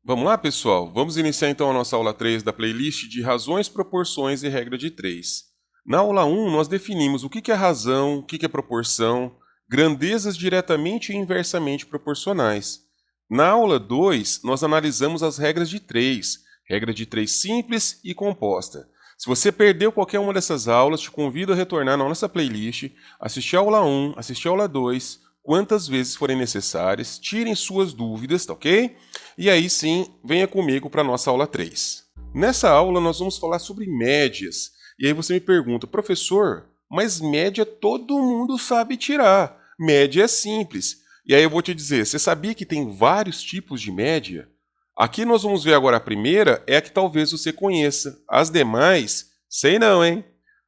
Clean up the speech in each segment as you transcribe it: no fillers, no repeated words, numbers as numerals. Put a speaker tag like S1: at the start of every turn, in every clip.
S1: Vamos lá, pessoal? Vamos iniciar então a nossa aula 3 da playlist de razões, proporções e regra de 3. Na aula 1, nós definimos o que é razão, o que é proporção, grandezas diretamente e inversamente proporcionais. Na aula 2, nós analisamos as regras de 3, regra de 3 simples e composta. Se você perdeu qualquer uma dessas aulas, te convido a retornar na nossa playlist, assistir a aula 1, assistir a aula 2, quantas vezes forem necessárias, tirem suas dúvidas, tá ok? E aí sim, venha comigo para a nossa aula 3. Nessa aula nós vamos falar sobre médias. E aí você me pergunta, professor, mas média todo mundo sabe tirar. Média é simples. E aí eu vou te dizer, você sabia que tem vários tipos de média? Aqui nós vamos ver agora a primeira, é a que talvez você conheça. As demais, sei não, hein?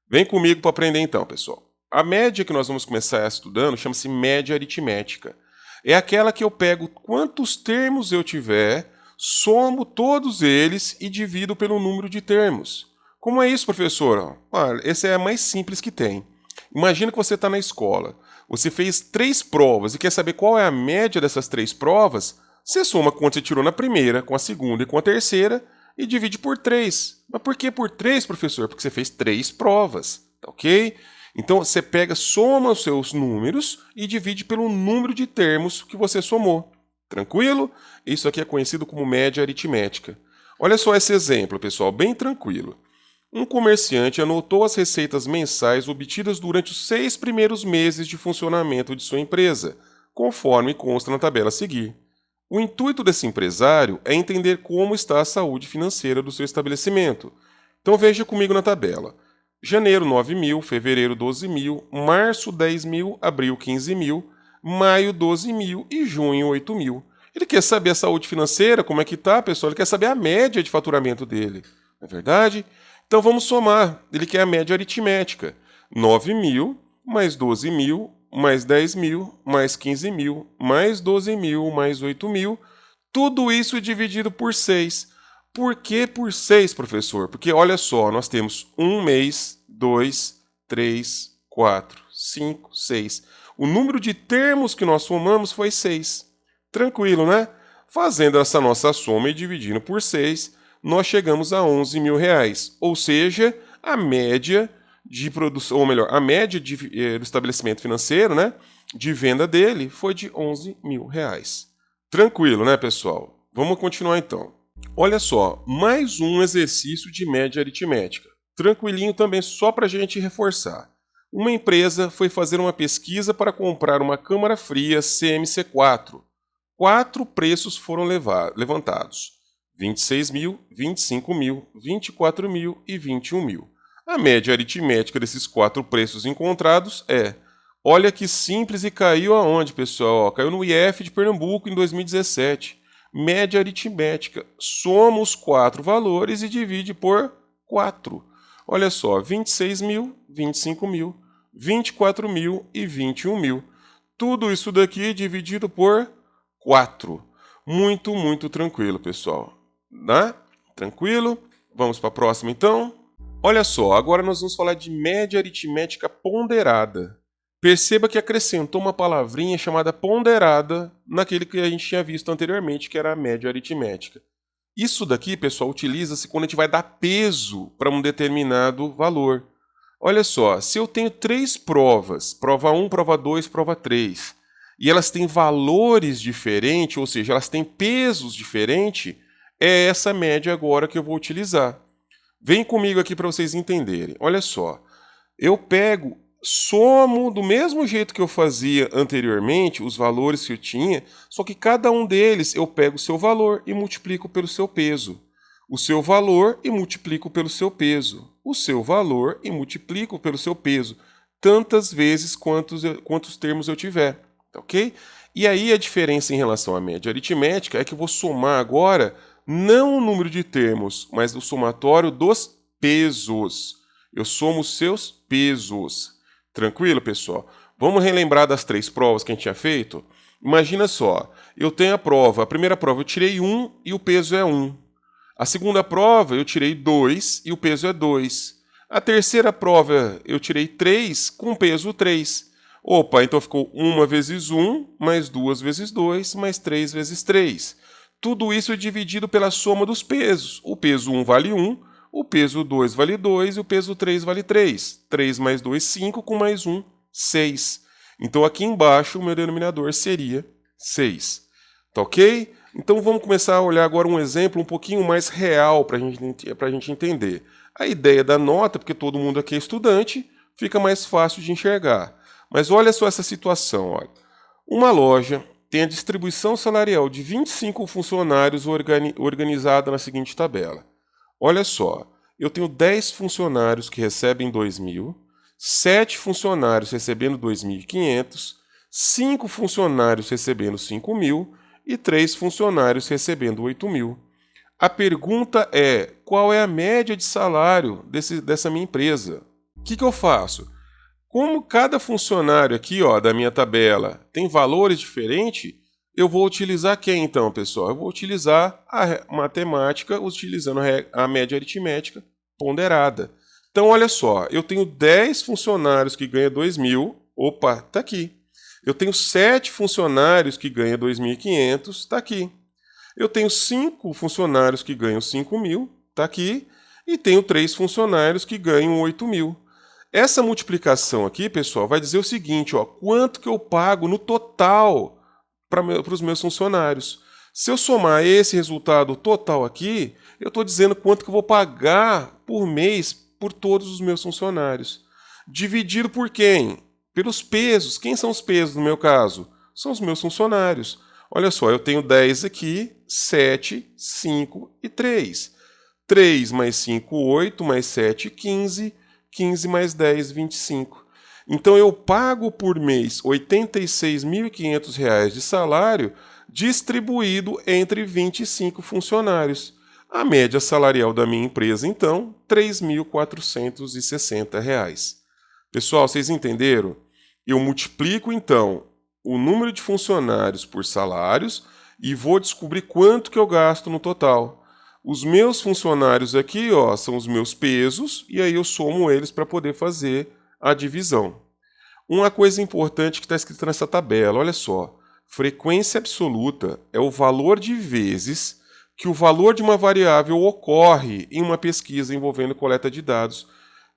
S1: Vem comigo para aprender então, pessoal. A média que nós vamos começar estudando chama-se média aritmética. É aquela que eu pego quantos termos eu tiver, somo todos eles e divido pelo número de termos. Como é isso, professor? Essa é a mais simples que tem. Imagina que você está na escola. Você fez 3 provas e quer saber qual é a média dessas 3 provas? Você soma quanto você tirou na primeira, com a segunda e com a terceira e divide por 3. Mas por que por 3, professor? Porque você fez 3 provas, tá ok? Então você pega, soma os seus números e divide pelo número de termos que você somou. Tranquilo? Isso aqui é conhecido como média aritmética. Olha só esse exemplo, pessoal, bem tranquilo. Um comerciante anotou as receitas mensais obtidas durante os 6 primeiros meses de funcionamento de sua empresa, conforme consta na tabela a seguir. O intuito desse empresário é entender como está a saúde financeira do seu estabelecimento. Então veja comigo na tabela. Janeiro, 9 mil, fevereiro, 12 mil, março, 10 mil, abril, 15 mil, maio, 12 mil e junho, 8 mil. Ele quer saber a saúde financeira, como é que tá, pessoal? Ele quer saber a média de faturamento dele, não é verdade? Então vamos somar. Ele quer a média aritmética. 9 mil, mais 12 mil, mais 10 mil, mais 15 mil, mais 12 mil, mais 8 mil. Tudo isso dividido por 6. Por que por 6, professor? Porque olha só, nós temos 1 mês, 2, 3, 4, 5, 6. O número de termos que nós somamos foi 6. Tranquilo, né? Fazendo essa nossa soma e dividindo por 6, nós chegamos a 11 mil reais. Ou seja, a média de produção, ou melhor, a média do estabelecimento financeiro, né, de venda dele foi de 11 mil reais. Tranquilo, né, pessoal? Vamos continuar então. Olha só, mais um exercício de média aritmética. Tranquilinho também, só para a gente reforçar. Uma empresa foi fazer uma pesquisa para comprar uma câmara fria CMC4. 4 preços foram levantados: 26 mil, 25 mil, 24 mil e 21 mil. A média aritmética desses 4 preços encontrados é... Olha que simples e caiu aonde, pessoal? Caiu no IF de Pernambuco em 2017. Média aritmética. Soma os 4 valores e divide por 4. Olha só, 26 mil, 25 mil, 24 mil e 21 mil. Tudo isso daqui dividido por 4. Muito, muito tranquilo, pessoal. Né? Tranquilo? Vamos para a próxima, então? Olha só, agora nós vamos falar de média aritmética ponderada. Perceba que acrescentou uma palavrinha chamada ponderada naquele que a gente tinha visto anteriormente, que era a média aritmética. Isso daqui, pessoal, utiliza-se quando a gente vai dar peso para um determinado valor. Olha só, se eu tenho 3 provas, prova 1, prova 2, prova 3, e elas têm valores diferentes, ou seja, elas têm pesos diferentes, é essa média agora que eu vou utilizar. Vem comigo aqui para vocês entenderem. Olha só, eu pego, somo do mesmo jeito que eu fazia anteriormente, os valores que eu tinha, só que cada um deles eu pego o seu valor e multiplico pelo seu peso. O seu valor e multiplico pelo seu peso. O seu valor e multiplico pelo seu peso. Tantas vezes quantos termos eu tiver. Tá ok? E aí a diferença em relação à média aritmética é que eu vou somar agora não o número de termos, mas o somatório dos pesos. Eu somo os seus pesos. Tranquilo, pessoal? Vamos relembrar das 3 provas que a gente tinha feito? Imagina só, eu tenho a primeira prova eu tirei 1 e o peso é 1. A segunda prova eu tirei 2 e o peso é 2. A terceira prova eu tirei 3 com peso 3. Opa, então ficou 1 vezes 1, mais 2 vezes 2, mais 3 vezes 3. Tudo isso é dividido pela soma dos pesos. O peso 1 vale 1, o peso 2 vale 2 e o peso 3 vale 3. 3 mais 2, 5, com mais 1, 6. Então aqui embaixo o meu denominador seria 6. Tá ok? Então vamos começar a olhar agora um exemplo um pouquinho mais real para a gente entender. A ideia da nota, porque todo mundo aqui é estudante, fica mais fácil de enxergar. Mas olha só essa situação. Olha. Uma loja tem a distribuição salarial de 25 funcionários organizada na seguinte tabela. Olha só, eu tenho 10 funcionários que recebem 2.000, 7 funcionários recebendo 2.500, 5 funcionários recebendo 5.000 e 3 funcionários recebendo 8.000. A pergunta é, qual é a média de salário dessa minha empresa? O que eu faço? Como cada funcionário aqui da minha tabela tem valores diferentes, eu vou utilizar quem então, pessoal? Eu vou utilizar a matemática utilizando a média aritmética ponderada. Então, olha só, eu tenho 10 funcionários que ganham 2.000, opa, está aqui. Eu tenho 7 funcionários que ganham 2.500, está aqui. Eu tenho 5 funcionários que ganham 5.000, está aqui. E tenho 3 funcionários que ganham 8.000. Essa multiplicação aqui, pessoal, vai dizer o seguinte, quanto que eu pago no total para os meus funcionários. Se eu somar esse resultado total aqui, eu estou dizendo quanto que eu vou pagar por mês por todos os meus funcionários. Dividido por quem? Pelos pesos. Quem são os pesos no meu caso? São os meus funcionários. Olha só, eu tenho 10 aqui, 7, 5 e 3. 3 mais 5, 8, mais 7, 15. 15 mais 10, 25. Então eu pago por mês R$ 86.500 de salário distribuído entre 25 funcionários. A média salarial da minha empresa, então, R$ 3.460. Pessoal, vocês entenderam? Eu multiplico, então, o número de funcionários por salários e vou descobrir quanto que eu gasto no total. Os meus funcionários aqui, são os meus pesos, e aí eu somo eles para poder fazer a divisão. Uma coisa importante que está escrita nessa tabela, olha só. Frequência absoluta é o valor de vezes que o valor de uma variável ocorre em uma pesquisa envolvendo coleta de dados.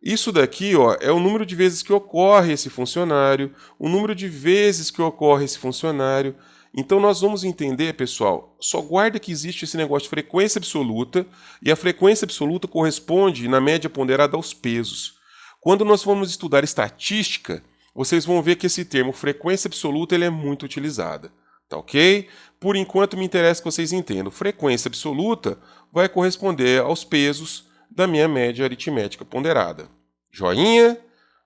S1: Isso daqui é o número de vezes que ocorre esse funcionário, o número de vezes que ocorre esse funcionário. Então nós vamos entender, pessoal, só guarda que existe esse negócio de frequência absoluta, e a frequência absoluta corresponde, na média ponderada, aos pesos. Quando nós formos estudar estatística, vocês vão ver que esse termo frequência absoluta ele é muito utilizado. Tá ok? Por enquanto me interessa que vocês entendam. Frequência absoluta vai corresponder aos pesos da minha média aritmética ponderada. Joinha?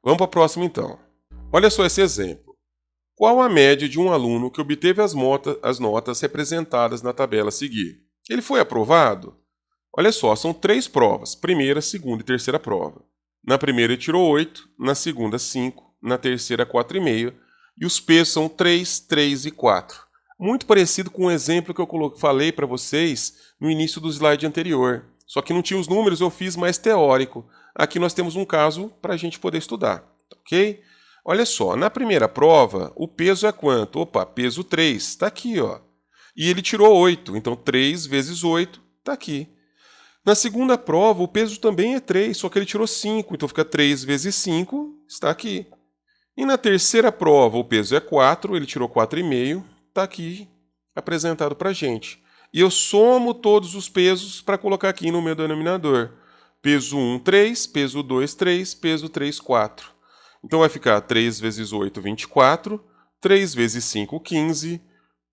S1: Vamos para a próxima então. Olha só esse exemplo. Qual a média de um aluno que obteve as notas representadas na tabela a seguir? Ele foi aprovado? Olha só, são 3 provas, primeira, segunda e terceira prova. Na primeira ele tirou 8, na segunda 5, na terceira 4,5, e os pesos são 3, 3 e 4. Muito parecido com o exemplo que eu falei para vocês no início do slide anterior. Só que não tinha os números, eu fiz mais teórico. Aqui nós temos um caso para a gente poder estudar, ok? Olha só, na primeira prova, o peso é quanto? Opa, peso 3, está aqui, E ele tirou 8, então 3 vezes 8 está aqui. Na segunda prova, o peso também é 3, só que ele tirou 5, então fica 3 vezes 5, está aqui. E na terceira prova, o peso é 4, ele tirou 4,5, está aqui apresentado para a gente. E eu somo todos os pesos para colocar aqui no meu denominador. Peso 1, 3, peso 2, 3, peso 3, 4. Então vai ficar 3 vezes 8, 24, 3 vezes 5, 15,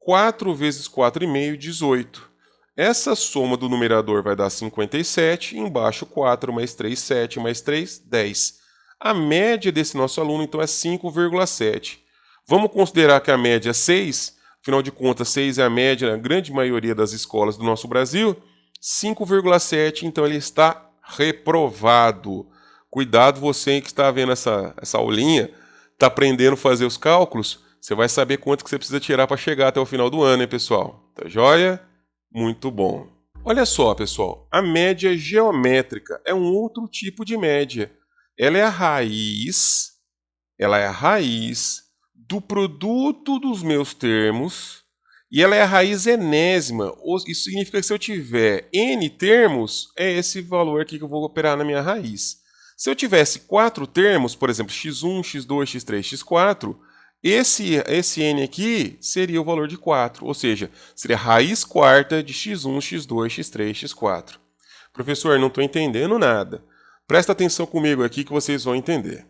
S1: 4 vezes 4,5, 18. Essa soma do numerador vai dar 57, embaixo 4 mais 3, 7 mais 3, 10. A média desse nosso aluno, então, é 5,7. Vamos considerar que a média é 6, afinal de contas, 6 é a média na grande maioria das escolas do nosso Brasil. 5,7, então ele está reprovado. Cuidado você que está vendo essa aulinha, está aprendendo a fazer os cálculos, você vai saber quanto que você precisa tirar para chegar até o final do ano, hein, pessoal? Tá joia? Muito bom. Olha só, pessoal, a média geométrica é um outro tipo de média. Ela é a raiz do produto dos meus termos E ela é a raiz enésima. Isso significa que se eu tiver n termos, é esse valor aqui que eu vou operar na minha raiz. Se eu tivesse 4 termos, por exemplo, x1, x2, x3, x4, esse n aqui seria o valor de 4, ou seja, seria a raiz quarta de x1, x2, x3, x4. Professor, não estou entendendo nada. Presta atenção comigo aqui que vocês vão entender.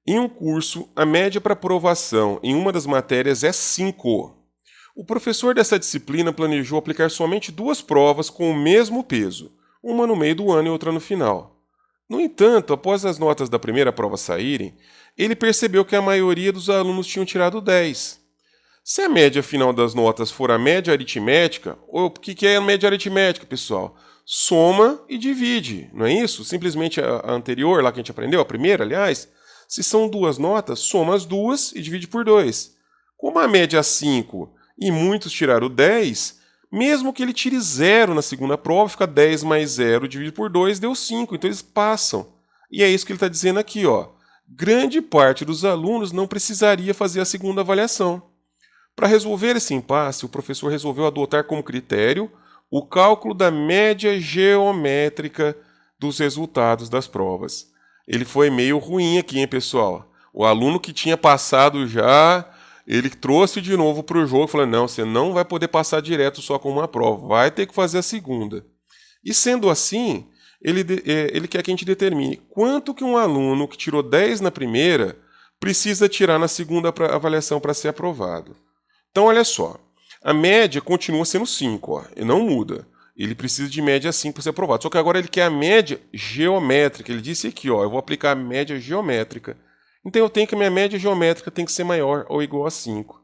S1: Em um curso, a média para aprovação em uma das matérias é 5. O professor dessa disciplina planejou aplicar somente 2 provas com o mesmo peso, uma no meio do ano e outra no final. No entanto, após as notas da primeira prova saírem, ele percebeu que a maioria dos alunos tinham tirado 10. Se a média final das notas for a média aritmética, o que é a média aritmética, pessoal? Soma e divide, não é isso? Simplesmente a anterior, lá que a gente aprendeu, a primeira, aliás, se são 2 notas, soma as duas e divide por 2. Como a média é 5 e muitos tiraram 10, mesmo que ele tire 0 na segunda prova, fica 10 mais 0 dividido por 2 deu 5, então eles passam. E é isso que ele está dizendo aqui, ó. Grande parte dos alunos não precisaria fazer a segunda avaliação. Para resolver esse impasse, o professor resolveu adotar como critério o cálculo da média geométrica dos resultados das provas. Ele foi meio ruim aqui, hein, pessoal? O aluno que tinha passado já, ele trouxe de novo para o jogo e falou, não, você não vai poder passar direto só com uma prova, vai ter que fazer a segunda. E sendo assim, ele quer que a gente determine quanto que um aluno que tirou 10 na primeira precisa tirar na segunda avaliação para ser aprovado. Então, olha só, a média continua sendo 5, ó, e não muda. Ele precisa de média 5 para ser aprovado. Só que agora ele quer a média geométrica. Ele disse aqui, ó, eu vou aplicar a média geométrica. Então eu tenho que a minha média geométrica tem que ser maior ou igual a 5.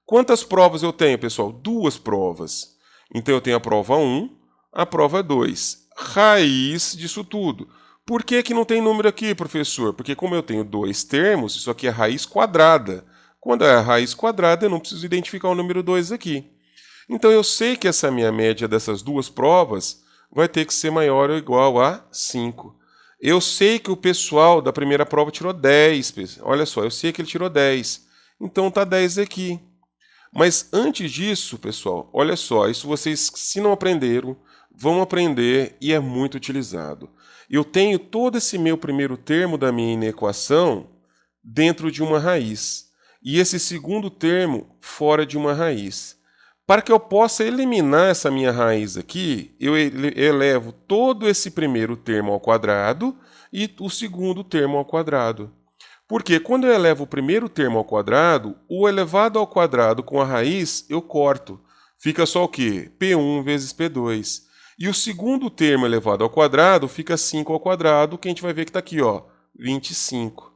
S1: Quantas provas eu tenho, pessoal? 2 provas. Então eu tenho a prova 1, a prova 2. Raiz disso tudo. Por que que não tem número aqui, professor? Porque como eu tenho 2 termos, isso aqui é raiz quadrada. Quando é a raiz quadrada, eu não preciso identificar o número 2 aqui. Então eu sei que essa minha média dessas 2 provas vai ter que ser maior ou igual a 5. Eu sei que o pessoal da primeira prova tirou 10. Olha só, eu sei que ele tirou 10. Então está 10 aqui. Mas antes disso, pessoal, olha só, isso vocês, se não aprenderam, vão aprender e é muito utilizado. Eu tenho todo esse meu primeiro termo da minha inequação dentro de uma raiz. E esse segundo termo fora de uma raiz. Para que eu possa eliminar essa minha raiz aqui, eu elevo todo esse primeiro termo ao quadrado e o segundo termo ao quadrado. Porque quando eu elevo o primeiro termo ao quadrado, o elevado ao quadrado com a raiz eu corto. Fica só o quê? P1 vezes P2. E o segundo termo elevado ao quadrado fica 5 ao quadrado, que a gente vai ver que está aqui, ó, 25.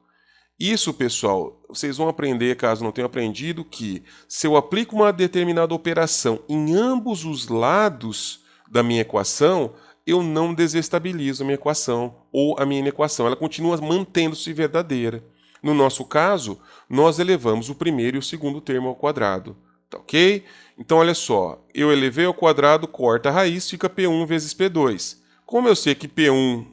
S1: Isso, pessoal, vocês vão aprender, caso não tenham aprendido, que se eu aplico uma determinada operação em ambos os lados da minha equação, eu não desestabilizo a minha equação ou a minha inequação. Ela continua mantendo-se verdadeira. No nosso caso, nós elevamos o primeiro e o segundo termo ao quadrado. Tá ok? Então, olha só, eu elevei ao quadrado, corta a raiz, fica P1 vezes P2. Como eu sei que P1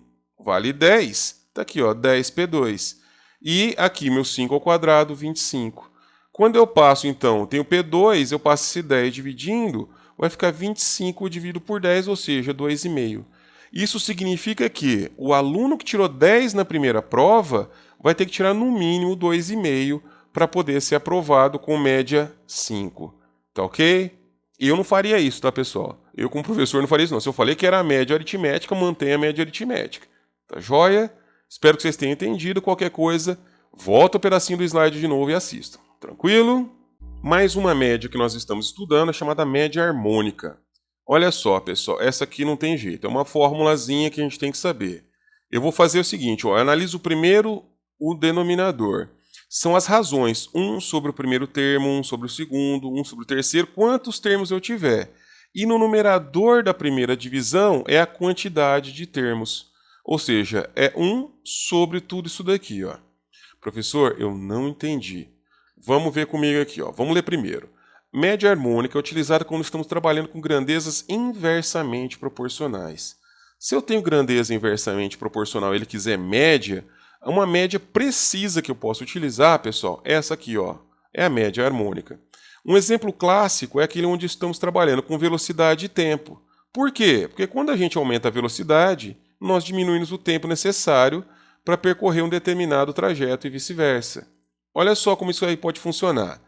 S1: vale 10, tá aqui, ó, 10P2. E aqui, meu 5 ao quadrado, 25. Quando eu passo, então, tenho P2, eu passo esse 10 dividindo, vai ficar 25 dividido por 10, ou seja, 2,5. Isso significa que o aluno que tirou 10 na primeira prova vai ter que tirar no mínimo 2,5 para poder ser aprovado com média 5. Tá ok? E eu não faria isso, tá, pessoal? Eu, como professor, não faria isso, não. Se eu falei que era a média aritmética, mantenha a média aritmética. Tá joia? Espero que vocês tenham entendido. Qualquer coisa, volta o pedacinho do slide de novo e assistam. Tranquilo? Mais uma média que nós estamos estudando é chamada média harmônica. Olha só, pessoal, essa aqui não tem jeito. É uma formulazinha que a gente tem que saber. Eu vou fazer o seguinte, ó, eu analiso primeiro o denominador. São as razões. 1 sobre o primeiro termo, 1 sobre o segundo, 1 sobre o terceiro, quantos termos eu tiver. E no numerador da primeira divisão é a quantidade de termos. Ou seja, é 1 sobre tudo isso daqui, ó. Professor, eu não entendi. Vamos ver comigo aqui, ó. Vamos ler primeiro. Média harmônica é utilizada quando estamos trabalhando com grandezas inversamente proporcionais. Se eu tenho grandeza inversamente proporcional e ele quiser média, uma média precisa que eu posso utilizar, pessoal, é essa aqui, ó. É a média harmônica. Um exemplo clássico é aquele onde estamos trabalhando com velocidade e tempo. Por quê? Porque quando a gente aumenta a velocidade, nós diminuímos o tempo necessário para percorrer um determinado trajeto e vice-versa. Olha só como isso aí pode funcionar.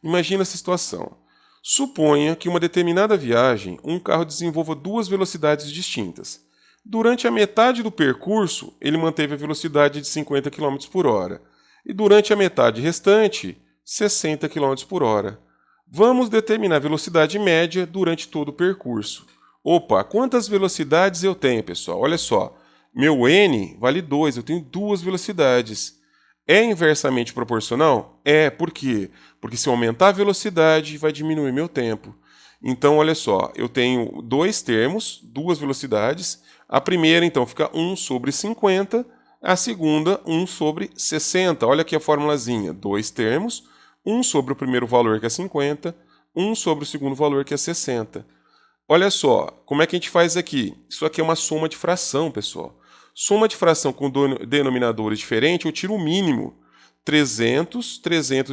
S1: Imagina essa situação. Suponha que uma determinada viagem, um carro desenvolva duas velocidades distintas. Durante a metade do percurso, ele manteve a velocidade de 50 km por hora. E durante a metade restante, 60 km por hora. Vamos determinar a velocidade média durante todo o percurso. Opa, quantas velocidades eu tenho, pessoal? Olha só, meu n vale 2, eu tenho duas velocidades. É inversamente proporcional? É, por quê? Porque se eu aumentar a velocidade, vai diminuir meu tempo. Então, olha só, eu tenho dois termos, duas velocidades. A primeira, então, fica 1 sobre 50, a segunda, 1 sobre 60. Olha aqui a formulazinha, dois termos, 1 sobre o primeiro valor, que é 50, 1 sobre o segundo valor, que é 60. Olha só, como é que a gente faz aqui? Isso aqui é uma soma de fração, pessoal. Soma de fração com denominadores diferentes, eu tiro o mínimo. 300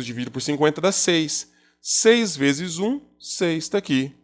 S1: dividido por 50 dá 6. 6 vezes 1, 6 está aqui.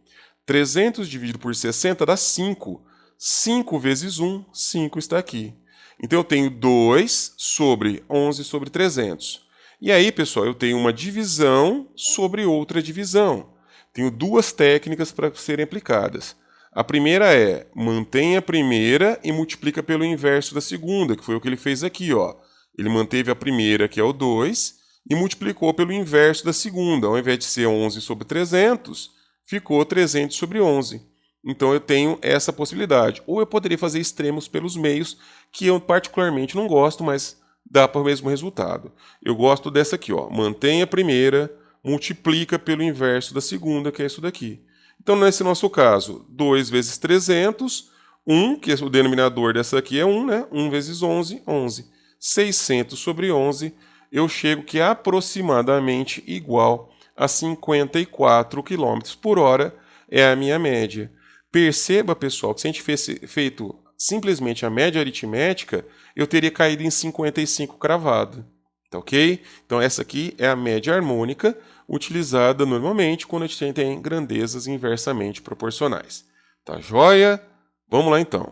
S1: 300 dividido por 60 dá 5. 5 vezes 1, 5 está aqui. Então eu tenho 2 sobre 11 sobre 300. E aí, pessoal, eu tenho uma divisão sobre outra divisão. Tenho duas técnicas para serem aplicadas. A primeira é, mantenha a primeira e multiplica pelo inverso da segunda, que foi o que ele fez aqui, ó. Ele manteve a primeira, que é o 2, e multiplicou pelo inverso da segunda. Ao invés de ser 11 sobre 300, ficou 300 sobre 11. Então eu tenho essa possibilidade. Ou eu poderia fazer extremos pelos meios, que eu particularmente não gosto, mas dá para o mesmo resultado. Eu gosto dessa aqui, ó. Mantém a primeira, multiplica pelo inverso da segunda, que é isso daqui. Então, nesse nosso caso, 2 vezes 300, 1, que é o denominador dessa aqui é 1, né? 1 vezes 11, 11. 600 sobre 11, eu chego que é aproximadamente igual a 54 km por hora, é a minha média. Perceba, pessoal, que se a gente tivesse feito simplesmente a média aritmética, eu teria caído em 55 cravado. Tá ok? Então essa aqui é a média harmônica utilizada normalmente quando a gente tem grandezas inversamente proporcionais. Tá joia? Vamos lá então.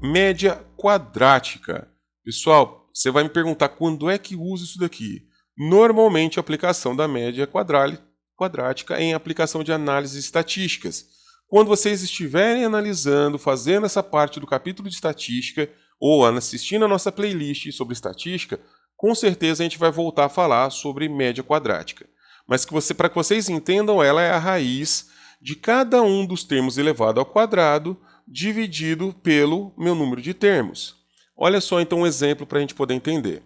S1: Média quadrática. Pessoal, você vai me perguntar quando é que uso isso daqui. Normalmente a aplicação da média quadrática é em aplicação de análises estatísticas. Quando vocês estiverem analisando, fazendo essa parte do capítulo de estatística ou assistindo a nossa playlist sobre estatística, com certeza a gente vai voltar a falar sobre média quadrática. Mas para que vocês entendam, ela é a raiz de cada um dos termos elevado ao quadrado dividido pelo meu número de termos. Olha só então um exemplo para a gente poder entender.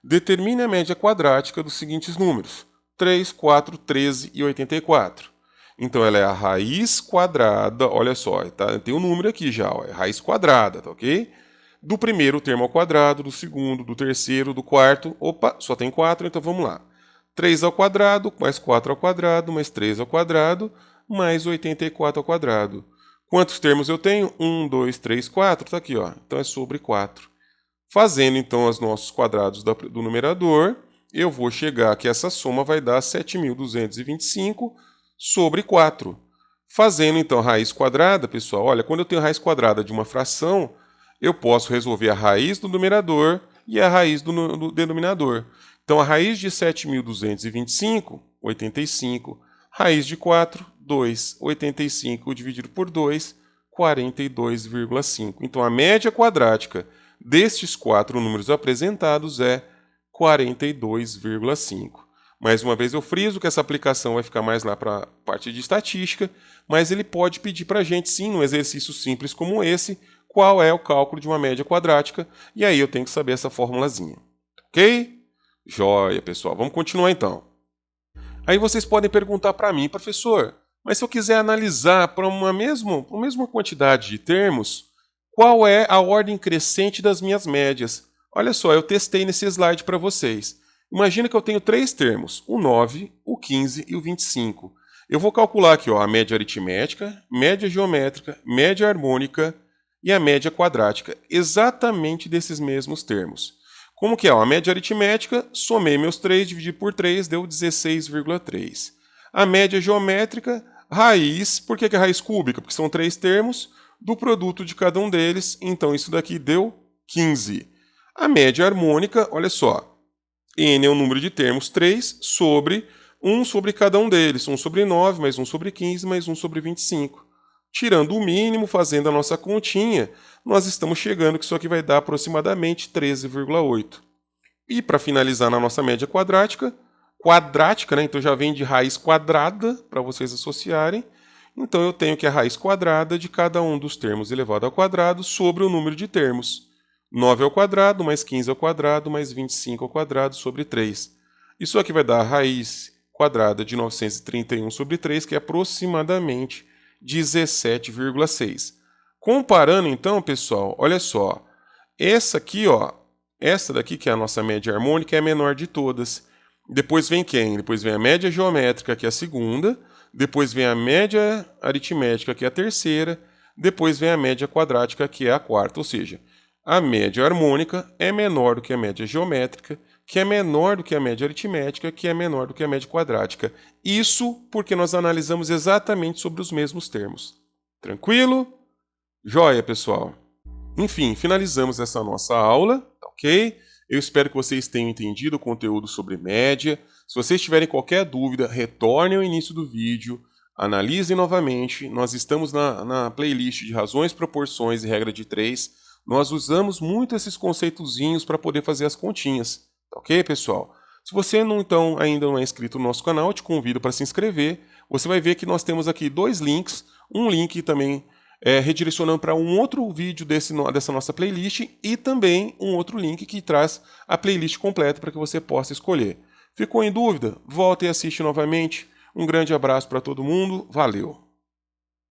S1: Determine a média quadrática dos seguintes números: 3, 4, 13 e 84. Então ela é a raiz quadrada, olha só, tá? Tem um número aqui já, ó, é raiz quadrada, tá ok? Do primeiro termo ao quadrado, do segundo, do terceiro, do quarto. Opa, só tem 4, então vamos lá. 3 ao quadrado, mais 4 ao quadrado, mais 3 ao quadrado, mais 84 ao quadrado. Quantos termos eu tenho? 1, 2, 3, 4. Está aqui, ó. Então é sobre 4. Fazendo então os nossos quadrados do numerador, eu vou chegar que essa soma vai dar 7.225 sobre 4. Fazendo então a raiz quadrada, pessoal, olha, quando eu tenho a raiz quadrada de uma fração, eu posso resolver a raiz do numerador e a raiz do denominador. Então, a raiz de 7.225, 85. Raiz de 4, 2. 85 dividido por 2, 42,5. Então, a média quadrática destes quatro números apresentados é 42,5. Mais uma vez eu friso que essa aplicação vai ficar mais lá para a parte de estatística, mas ele pode pedir para a gente, sim, num exercício simples como esse, qual é o cálculo de uma média quadrática, e aí eu tenho que saber essa formulazinha. Ok? Joia, pessoal. Vamos continuar então. Aí vocês podem perguntar para mim, professor, mas se eu quiser analisar para uma mesma quantidade de termos, qual é a ordem crescente das minhas médias? Olha só, eu testei nesse slide para vocês. Imagina que eu tenho três termos, o 9, o 15 e o 25. Eu vou calcular aqui ó, a média aritmética, média geométrica, média harmônica e a média quadrática, exatamente desses mesmos termos. Como que é? A média aritmética, somei meus 3, dividi por 3, deu 16,3. A média geométrica, raiz, por que é raiz cúbica? Porque são 3 termos do produto de cada um deles, então isso daqui deu 15. A média harmônica, olha só, n é o número de termos 3 sobre 1 sobre cada um deles, 1 sobre 9, mais 1 sobre 15, mais 1 sobre 25. Tirando o mínimo, fazendo a nossa continha, nós estamos chegando que isso aqui vai dar aproximadamente 13,8. E para finalizar na nossa média quadrática, né? Então já vem de raiz quadrada, para vocês associarem. Então eu tenho que a raiz quadrada de cada um dos termos elevado ao quadrado sobre o número de termos. 9 ao quadrado, mais 15 ao quadrado, mais 25 ao quadrado sobre 3. Isso aqui vai dar a raiz quadrada de 931 sobre 3, que é aproximadamente 17,6. Comparando então, pessoal, olha só. Essa daqui, que é a nossa média harmônica, é a menor de todas. Depois vem quem? Depois vem a média geométrica, que é a segunda. Depois vem a média aritmética, que é a terceira. Depois vem a média quadrática, que é a quarta. Ou seja, a média harmônica é menor do que a média geométrica, que é menor do que a média aritmética, que é menor do que a média quadrática. Isso porque nós analisamos exatamente sobre os mesmos termos. Tranquilo? Joia, pessoal! Enfim, finalizamos essa nossa aula, ok? Eu espero que vocês tenham entendido o conteúdo sobre média. Se vocês tiverem qualquer dúvida, retornem ao início do vídeo, analisem novamente. Nós estamos na playlist de razões, proporções e regra de 3. Nós usamos muito esses conceitozinhos para poder fazer as continhas, ok, pessoal? Se você ainda não é inscrito no nosso canal, eu te convido para se inscrever. Você vai ver que nós temos aqui 2 links, um link também redirecionando para um outro vídeo dessa nossa playlist e também um outro link que traz a playlist completa para que você possa escolher. Ficou em dúvida? Volta e assiste novamente. Um grande abraço para todo mundo. Valeu!